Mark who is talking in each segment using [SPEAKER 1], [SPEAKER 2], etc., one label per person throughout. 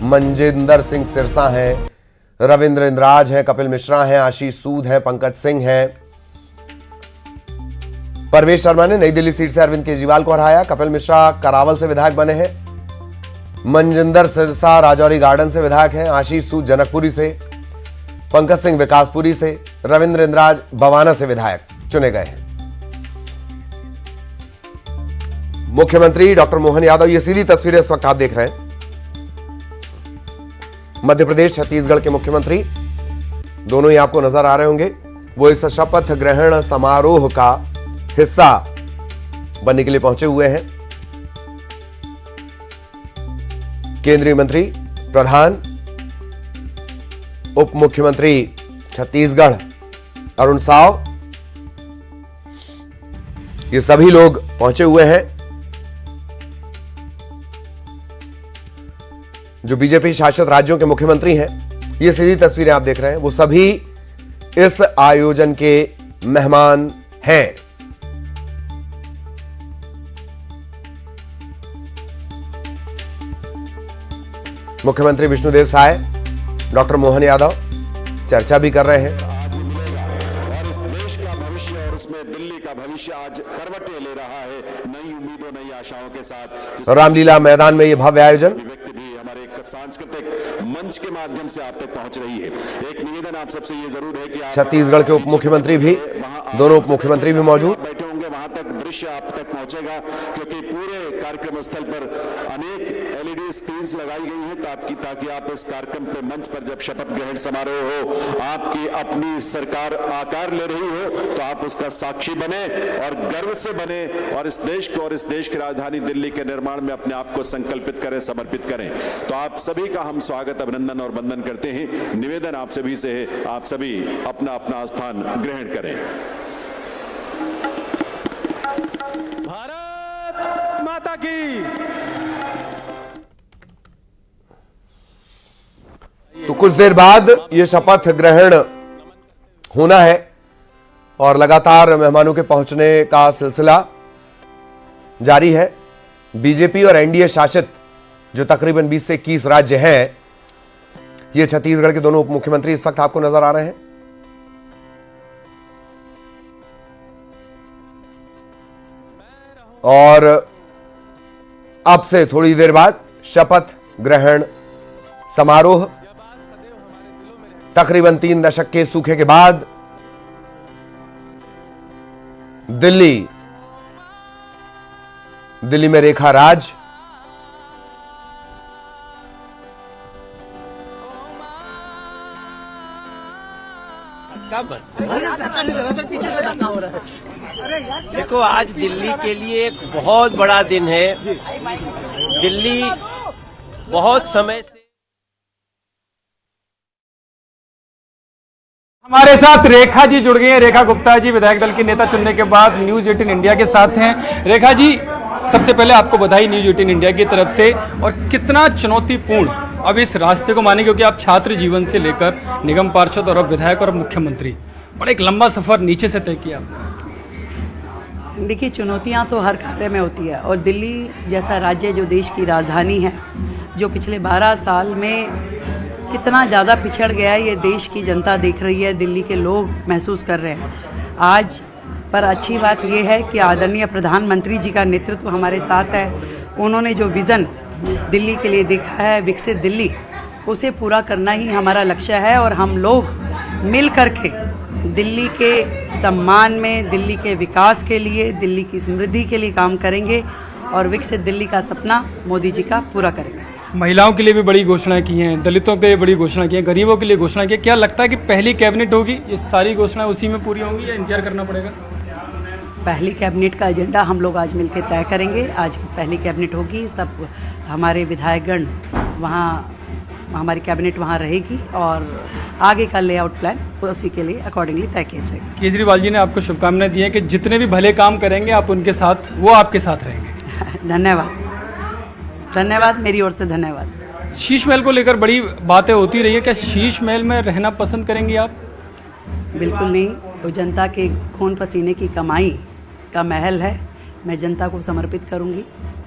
[SPEAKER 1] मनजिंदर सिंह सिरसा हैं, रविंद्र इंद्राज हैं, कपिल मिश्रा हैं, आशीष सूद हैं, पंकज सिंह हैं। परवेश शर्मा ने नई दिल्ली सीट से अरविंद केजरीवाल को हराया। कपिल मिश्रा करावल से विधायक बने हैं। मनजिंदर सिरसा राजौरी गार्डन से विधायक हैं। आशीष सूद जनकपुरी से, पंकज सिंह विकासपुरी से, रविंद्र इंद्राज बवाना से विधायक चुने गए हैं। मुख्यमंत्री डॉक्टर मोहन यादव, ये सीधी तस्वीरें इस वक्त आप देख रहे हैं। मध्य प्रदेश छत्तीसगढ़ के मुख्यमंत्री दोनों ही आपको नजर आ रहे होंगे। वो इस शपथ ग्रहण समारोह का हिस्सा बनने के लिए पहुंचे हुए हैं। केंद्रीय मंत्री, प्रधान, उप मुख्यमंत्री छत्तीसगढ़ अरुण साव, ये सभी लोग पहुंचे हुए हैं। जो बीजेपी शासित राज्यों के मुख्यमंत्री हैं, ये सीधी तस्वीरें आप देख रहे हैं, वो सभी इस आयोजन के मेहमान हैं। मुख्यमंत्री विष्णुदेव साय, डॉक्टर मोहन यादव चर्चा भी कर रहे हैं।
[SPEAKER 2] और इस देश का भविष्य और उसमें दिल्ली का भविष्य आज करवटें ले रहा है, नई उम्मीदों, नई आशाओं के साथ।
[SPEAKER 1] रामलीला मैदान में यह भव्य आयोजन
[SPEAKER 2] व्यक्ति भी हमारे सांस्कृतिक मंच के माध्यम से आप तक पहुंच रही है। एक निवेदन आप सबसे ये जरूर है कि
[SPEAKER 1] छत्तीसगढ़ के उप मुख्यमंत्री भी, दोनों उप मुख्यमंत्री भी मौजूद
[SPEAKER 2] बैठे होंगे, वहां तक दृश्य आप तक पहुंचेगा, क्योंकि पूरे कार्यक्रम स्थल पर अनेक एलईडी स्क्रीन्स लगाई गई हैं ताकि आप इस कार्यक्रम पे मंच पर जब शपथ ग्रहण समारोह हो, आपकी अपनी सरकार आकार ले रही हो, तो आप उसका साक्षी बने और गर्व से बने और इस देश को और इस देश की राजधानी दिल्ली के निर्माण में अपने आप को संकल्पित करें, समर्पित करें। तो आप सभी का हम स्वागत, अभिनंदन और वंदन करते हैं। निवेदन आप सभी से है, आप सभी अपना अपना स्थान ग्रहण करें।
[SPEAKER 3] भारत माता की।
[SPEAKER 1] तो कुछ देर बाद यह शपथ ग्रहण होना है और लगातार मेहमानों के पहुंचने का सिलसिला जारी है। बीजेपी और एनडीए शासित जो तकरीबन 20 से 21 राज्य हैं, ये छत्तीसगढ़ के दोनों उप मुख्यमंत्री इस वक्त आपको नजर आ रहे हैं। और अब से थोड़ी देर बाद शपथ ग्रहण समारोह, तकरीबन 3 दशक के सूखे के बाद दिल्ली में रेखा राज,
[SPEAKER 4] देखो, आज दिल्ली के लिए एक बहुत बड़ा दिन है। दिल्ली बहुत समय से
[SPEAKER 3] हमारे साथ रेखा जी जुड़ गई हैं। रेखा गुप्ता जी विधायक दल की नेता चुनने के बाद न्यूज 18 इंडिया के साथ हैं। रेखा जी, सबसे पहले आपको बधाई न्यूज 18 इंडिया की तरफ से। और कितना चुनौतीपूर्ण अब इस रास्ते को माने, क्योंकि आप छात्र जीवन से लेकर निगम पार्षद और अब विधायक और अब मुख्यमंत्री, बड़ा एक लंबा सफर नीचे से तय किया।
[SPEAKER 5] देखिए, चुनौतियां तो हर कार्य में होती है और दिल्ली जैसा राज्य जो देश की राजधानी है, जो पिछले 12 साल में कितना ज़्यादा पिछड़ गया है, ये देश की जनता देख रही है, दिल्ली के लोग महसूस कर रहे हैं आज। पर अच्छी बात ये है कि आदरणीय प्रधानमंत्री जी का नेतृत्व हमारे साथ है। उन्होंने जो विज़न दिल्ली के लिए देखा है, विकसित दिल्ली, उसे पूरा करना ही हमारा लक्ष्य है। और हम लोग मिल करके दिल्ली के सम्मान में, दिल्ली के विकास के लिए, दिल्ली की समृद्धि के लिए काम करेंगे और विकसित दिल्ली का सपना मोदी जी का पूरा करेंगे।
[SPEAKER 3] महिलाओं के लिए भी बड़ी घोषणा की हैं, दलितों के लिए बड़ी घोषणा की है, गरीबों के लिए घोषणा की है। क्या लगता है कि पहली कैबिनेट होगी, ये सारी घोषणाएं उसी में पूरी होंगी या इंतजार करना पड़ेगा?
[SPEAKER 5] पहली कैबिनेट का एजेंडा हम लोग आज मिलकर तय करेंगे। आज पहली कैबिनेट होगी, सब हमारे विधायकगण वहाँ, हमारी कैबिनेट वहाँ रहेगी और आगे का लेआउट प्लान उसी के लिए अकॉर्डिंगली तय किया जाएगा।
[SPEAKER 3] केजरीवाल जी ने आपको शुभकामनाएं दी हैं कि जितने भी भले काम करेंगे आप उनके साथ, वो आपके साथ रहेंगे।
[SPEAKER 5] धन्यवाद, धन्यवाद, मेरी ओर से धन्यवाद।
[SPEAKER 3] शीश महल को लेकर बड़ी बातें होती रही है, क्या शीश महल में रहना पसंद करेंगी आप?
[SPEAKER 5] बिल्कुल नहीं, वो जनता के खून पसीने की कमाई का महल है। मैं जनता को समर्पित करूंगी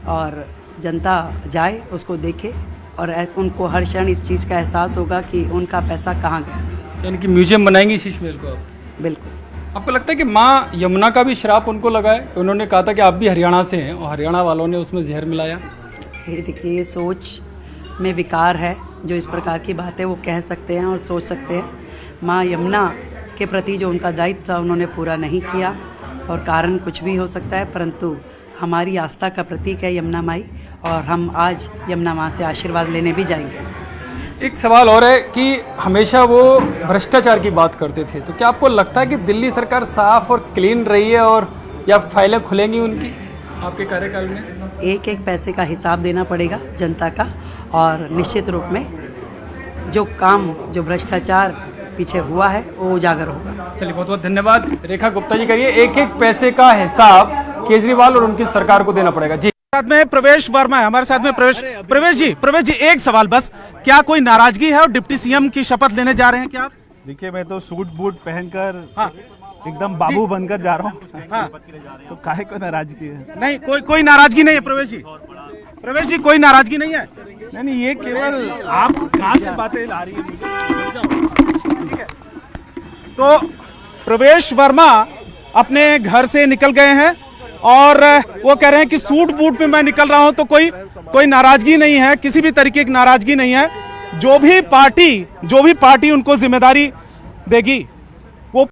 [SPEAKER 5] और जनता जाए, उसको देखे और उनको हर क्षण इस चीज़ का एहसास होगा कि उनका पैसा कहाँ गया।
[SPEAKER 3] यानी कि म्यूजियम बनाएंगे शीश महल को आप?
[SPEAKER 5] बिल्कुल।
[SPEAKER 3] आपको लगता है कि माँ यमुना का भी श्राप उनको लगा है? उन्होंने कहा था कि आप भी हरियाणा से हैं और हरियाणा वालों ने उसमें जहर मिलाया।
[SPEAKER 5] ये देखिए, ये सोच में विकार है। जो इस प्रकार की बातें वो कह सकते हैं और सोच सकते हैं। माँ यमुना के प्रति जो उनका दायित्व था उन्होंने पूरा नहीं किया, और कारण कुछ भी हो सकता है, परंतु हमारी आस्था का प्रतीक है यमुना माई, और हम आज यमुना माँ से आशीर्वाद लेने भी जाएंगे।
[SPEAKER 3] एक सवाल और है कि हमेशा वो भ्रष्टाचार की बात करते थे, तो क्या आपको लगता है कि दिल्ली सरकार साफ और क्लीन रही है, और या फाइलें खुलेंगी उनकी आपके कार्यकाल में?
[SPEAKER 5] एक एक पैसे का हिसाब देना पड़ेगा जनता का, और निश्चित रूप में जो काम, जो भ्रष्टाचार पीछे हुआ है वो उजागर होगा।
[SPEAKER 3] चलिए, बहुत बहुत धन्यवाद। रेखा गुप्ता जी, करिए एक एक पैसे का हिसाब केजरीवाल और उनकी सरकार को देना पड़ेगा। जी,
[SPEAKER 6] साथ में प्रवेश वर्मा है हमारे साथ में। प्रवेश जी एक सवाल बस, क्या कोई नाराजगी है और डिप्टी सीएम की शपथ लेने जा रहे हैं क्या आप?
[SPEAKER 7] देखिए, मैं तो सूट बूट पहनकर एकदम बाबू बनकर जा रहा हूँ। तो काहे को नाराजगी है?
[SPEAKER 6] नहीं, कोई नाराजगी नहीं है प्रवेश जी, कोई नाराजगी नहीं है।
[SPEAKER 7] नहीं, ये केवल आप कहाँ से बातें ला रही है?
[SPEAKER 6] तो प्रवेश वर्मा अपने घर से निकल गए हैं और वो कह रहे हैं कि सूट बूट पे मैं निकल रहा हूं, तो कोई नाराजगी नहीं है, किसी भी तरीके की नाराजगी नहीं है। जो भी पार्टी उनको जिम्मेदारी देगी वो।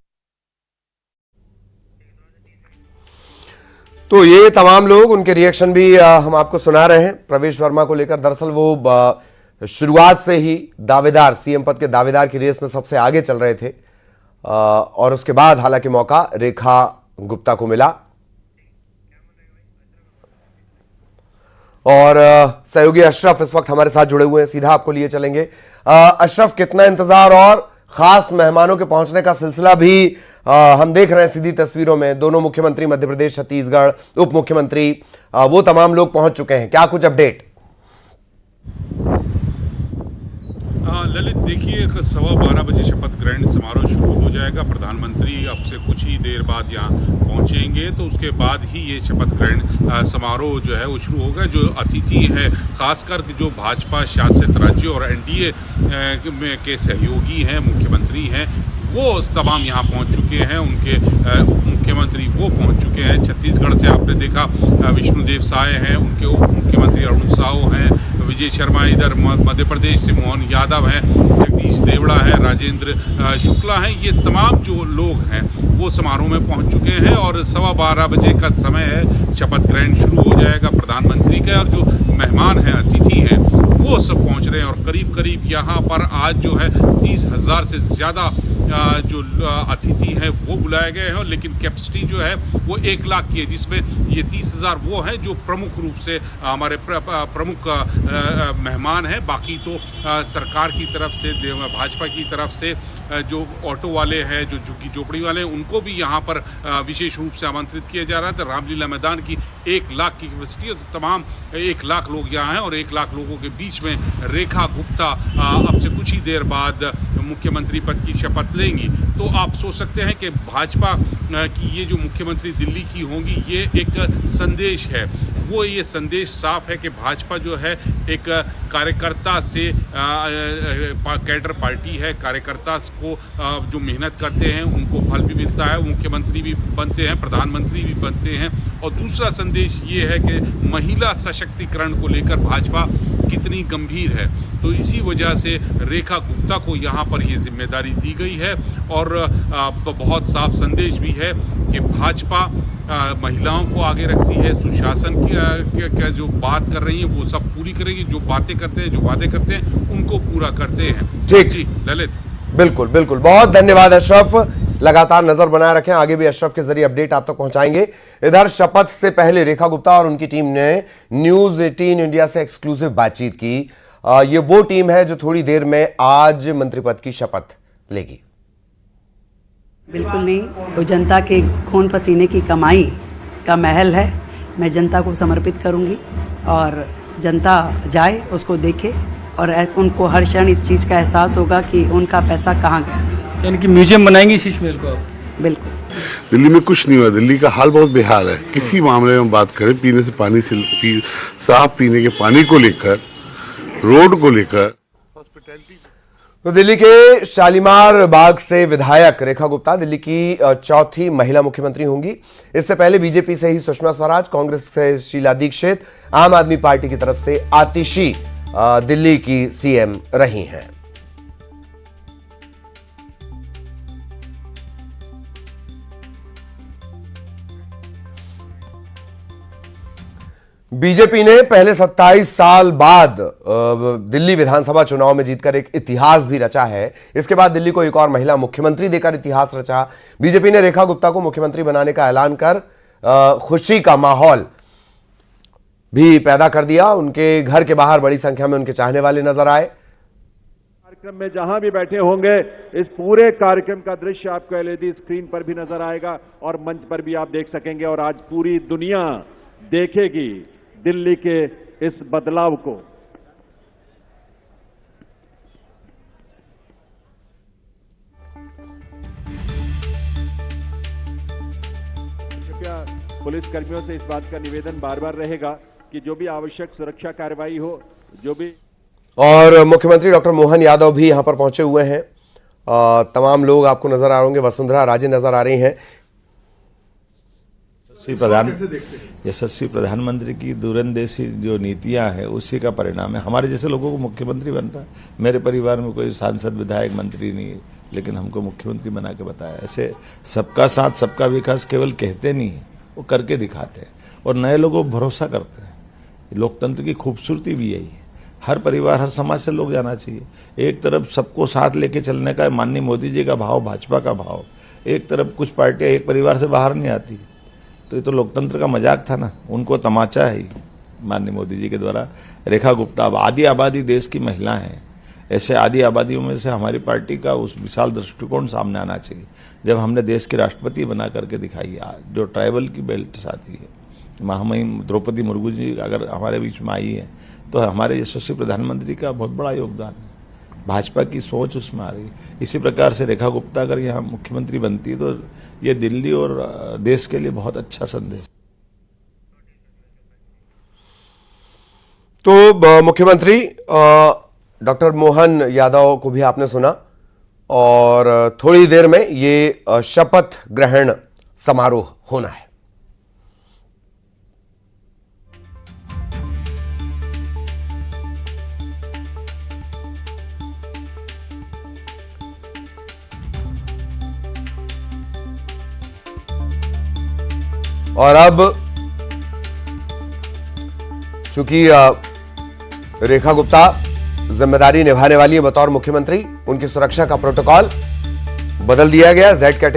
[SPEAKER 1] तो ये तमाम लोग, उनके रिएक्शन भी हम आपको सुना रहे हैं प्रवेश वर्मा को लेकर। दरअसल वो शुरुआत से ही दावेदार, सीएम पद के दावेदार की रेस में सबसे आगे चल रहे थे, और उसके बाद हालांकि मौका रेखा गुप्ता को मिला, और सहयोगी अशरफ इस वक्त हमारे साथ जुड़े हुए हैं, सीधा आपको लिए चलेंगे। अशरफ, कितना इंतजार और खास मेहमानों के पहुंचने का सिलसिला भी हम देख रहे हैं सीधी तस्वीरों में। दोनों मुख्यमंत्री मध्य प्रदेश, छत्तीसगढ़, उप मुख्यमंत्री, वो तमाम लोग पहुंच चुके हैं। क्या कुछ अपडेट?
[SPEAKER 8] ललित, देखिए 12:15 बजे शपथ ग्रहण समारोह शुरू हो जाएगा। प्रधानमंत्री अब से कुछ ही देर बाद यहाँ पहुँचेंगे, तो उसके बाद ही ये शपथ ग्रहण समारोह जो है वो शुरू होगा। जो अतिथि है, खासकर जो भाजपा शासित राज्यों और एनडीए के सहयोगी हैं, मुख्यमंत्री हैं, वो तमाम यहाँ पहुँच चुके हैं। उनके उप मुख्यमंत्री वो पहुँच चुके हैं। छत्तीसगढ़ से आपने देखा विष्णुदेव साय हैं, उनके उप मुख्यमंत्री अरुण साहू हैं, विजय शर्मा, इधर मध्य प्रदेश से मोहन यादव हैं, जगदीश देवड़ा है, राजेंद्र शुक्ला हैं। ये तमाम जो लोग हैं वो समारोह में पहुंच चुके हैं, और 12:15 बजे का समय है, शपथ ग्रहण शुरू हो जाएगा प्रधानमंत्री का। और जो मेहमान हैं, अतिथि हैं, वो सब पहुंच रहे हैं, और करीब करीब यहाँ पर आज जो है 30,000 से ज़्यादा जो अतिथि हैं वो बुलाए गए हैं, लेकिन कैपेसिटी जो है वो 1 लाख की है, जिसमें ये 30,000 वो हैं जो प्रमुख रूप से हमारे प्रमुख मेहमान हैं। बाकी तो सरकार की तरफ से, भाजपा की तरफ से जो ऑटो वाले हैं, जो झुग्गी झोपड़ी वाले हैं, उनको भी यहाँ पर विशेष रूप से आमंत्रित किया जा रहा है। तो रामलीला मैदान की 1 लाख की कैपेसिटी है, तो तमाम 1 लाख लोग यहाँ हैं, और 1 लाख लोगों के बीच में रेखा गुप्ता अब से कुछ ही देर बाद मुख्यमंत्री पद की शपथ लेंगी। तो आप सोच सकते हैं कि भाजपा की ये जो मुख्यमंत्री दिल्ली की होंगी, ये एक संदेश है। वो ये संदेश साफ है कि भाजपा जो है एक कार्यकर्ता से कैडर पार्टी है। कार्यकर्ता को जो मेहनत करते हैं उनको फल भी मिलता है, मुख्यमंत्री भी बनते हैं, प्रधानमंत्री भी बनते हैं। और दूसरा संदेश ये है कि महिला सशक्तिकरण को लेकर भाजपा कितनी गंभीर है। तो इसी वजह से रेखा गुप्ता को यहाँ पर ये जिम्मेदारी दी गई है, और बहुत साफ संदेश भी है कि भाजपा महिलाओं को आगे रखती है। सुशासन की जो बात कर रही है वो सब पूरी करेगी, जो बातें करते हैं, जो वादे करते हैं, उनको पूरा करते हैं।
[SPEAKER 1] ठीक
[SPEAKER 8] जी ललित,
[SPEAKER 1] बिल्कुल बिल्कुल, बहुत धन्यवाद अशरफ। लगातार नजर बनाए रखें, आगे भी अशरफ के जरिए अपडेट आप तक पहुंचाएंगे। इधर शपथ से पहले रेखा गुप्ता और उनकी टीम ने न्यूज 18 इंडिया से एक्सक्लूसिव बातचीत की। ये वो टीम है जो थोड़ी देर में आज मंत्री पद की शपथ लेगी।
[SPEAKER 5] बिल्कुल नहीं, वो जनता के खून पसीने की कमाई का महल है। मैं जनता को समर्पित करूंगी, और जनता जाए, उसको देखे, और उनको हर क्षण इस चीज़ का एहसास होगा कि उनका पैसा कहाँ गया।
[SPEAKER 3] यानी कि म्यूजियम बनाएंगे शीश महल को आप?
[SPEAKER 5] बिल्कुल।
[SPEAKER 9] दिल्ली में कुछ नहीं हुआ, दिल्ली का हाल बहुत बेहाल है। किसी मामले में बात करें, पीने से पानी से साफ पीने के पानी को लेकर रोड को लेकर
[SPEAKER 1] तो दिल्ली के शालीमार बाग से विधायक रेखा गुप्ता दिल्ली की चौथी महिला मुख्यमंत्री होंगी। इससे पहले बीजेपी से ही सुषमा स्वराज, कांग्रेस से शीला दीक्षित, आम आदमी पार्टी की तरफ से आतिशी दिल्ली की सीएम रही हैं। बीजेपी ने पहले 27 साल बाद दिल्ली विधानसभा चुनाव में जीतकर एक इतिहास भी रचा है। इसके बाद दिल्ली को एक और महिला मुख्यमंत्री देकर इतिहास रचा। बीजेपी ने रेखा गुप्ता को मुख्यमंत्री बनाने का ऐलान कर खुशी का माहौल भी पैदा कर दिया। उनके घर के बाहर बड़ी संख्या में उनके चाहने वाले नजर आए।
[SPEAKER 10] कार्यक्रम में जहां भी बैठे होंगे, इस पूरे कार्यक्रम का दृश्य आपको एलईडी स्क्रीन पर भी नजर आएगा और मंच पर भी आप देख सकेंगे और आज पूरी दुनिया देखेगी दिल्ली के इस बदलाव को। कृपया पुलिस कर्मियों से इस बात का निवेदन बार बार रहेगा कि जो भी आवश्यक सुरक्षा कार्रवाई हो, जो भी।
[SPEAKER 1] और मुख्यमंत्री डॉक्टर मोहन यादव भी यहां पर पहुंचे हुए हैं। तमाम लोग आपको नजर आ रहे होंगे। वसुंधरा राजे नजर आ रही हैं।
[SPEAKER 11] यशस्वी प्रधानमंत्री की दूरंदेशी जो नीतियां हैं उसी का परिणाम है। हमारे जैसे लोगों को मुख्यमंत्री बनता है। मेरे परिवार में कोई सांसद, विधायक, मंत्री नहीं है, लेकिन हमको मुख्यमंत्री बना के बताया। ऐसे सबका साथ सबका विकास केवल कहते नहीं है, वो करके दिखाते हैं और नए लोगों को भरोसा करते हैं। लोकतंत्र की खूबसूरती भी यही है। हर परिवार, हर समाज से लोग जाना चाहिए। एक तरफ सबको साथ लेके चलने का माननीय मोदी जी का भाव, भाजपा का भाव, एक तरफ कुछ पार्टियां एक परिवार से बाहर नहीं आती, तो ये तो लोकतंत्र का मजाक था ना। उनको तमाचा है माननीय मोदी जी के द्वारा। रेखा गुप्ता अब आधी आबादी देश की महिला हैं। ऐसे आधी आबादियों में से हमारी पार्टी का उस विशाल दृष्टिकोण सामने आना चाहिए। जब हमने देश की राष्ट्रपति बना करके दिखाई, जो ट्राइबल की बेल्ट साथी है, महामहिम द्रौपदी मुर्मू जी अगर हमारे बीच में आई है, तो हमारे यशस्वी प्रधानमंत्री का बहुत बड़ा योगदान है। भाजपा की सोच उसमें आ रही है। इसी प्रकार से रेखा गुप्ता अगर यहाँ मुख्यमंत्री बनती तो ये दिल्ली और देश के लिए बहुत अच्छा संदेश।
[SPEAKER 1] तो मुख्यमंत्री डॉक्टर मोहन यादव को भी आपने सुना और थोड़ी देर में ये शपथ ग्रहण समारोह होना है। और अब चूंकि रेखा गुप्ता जिम्मेदारी निभाने वाली है बतौर मुख्यमंत्री, उनकी सुरक्षा का प्रोटोकॉल बदल दिया गया। Z category